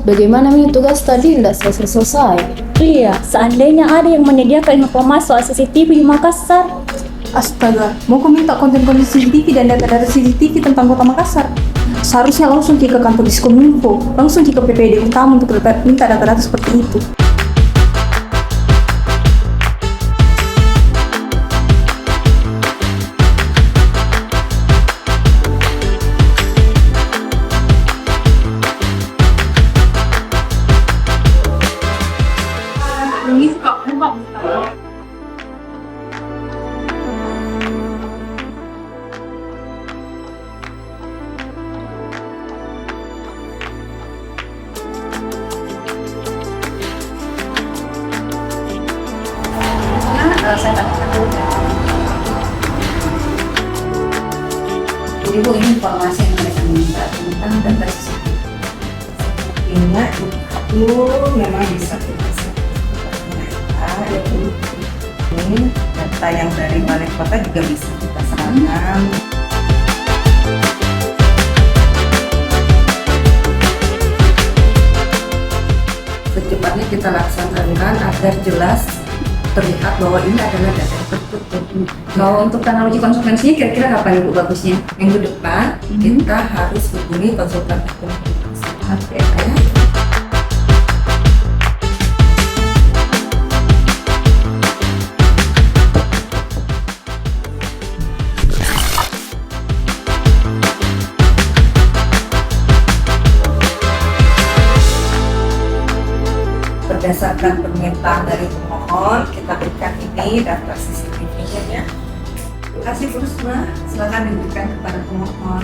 Bagaimana nih tugas tadi tidak selesai-selesai? Iya, seandainya ada yang menyediakan informasi soal CCTV di Makassar. Astaga, mau ku minta konten-konten CCTV dan data-data CCTV tentang Kota Makassar. Seharusnya langsung ke kantor Diskominfo, langsung ke PPD utama untuk minta data-data seperti itu. Saya tanyakan dulu. Jadi Bu, ini informasi yang mereka minta tentang data CCTV. Ingat, itu memang bisa kita ini data yang dari Balai Kota juga bisa kita serahkan. Secepatnya kita laksanakan agar jelas terlihat bahwa ini adalah data yang tertutup. Kalau untuk teknologi konsekuensinya kira-kira kapan Ibu bagusnya? Minggu depan kita harus hubungi konsultan hukum. Oke, ya. Berdasarkan permintaan dari pemohon, kita berikan ini daftar CCTV-nya ya. Terima kasih Bu Risma, silakan diberikan kepada pemohon.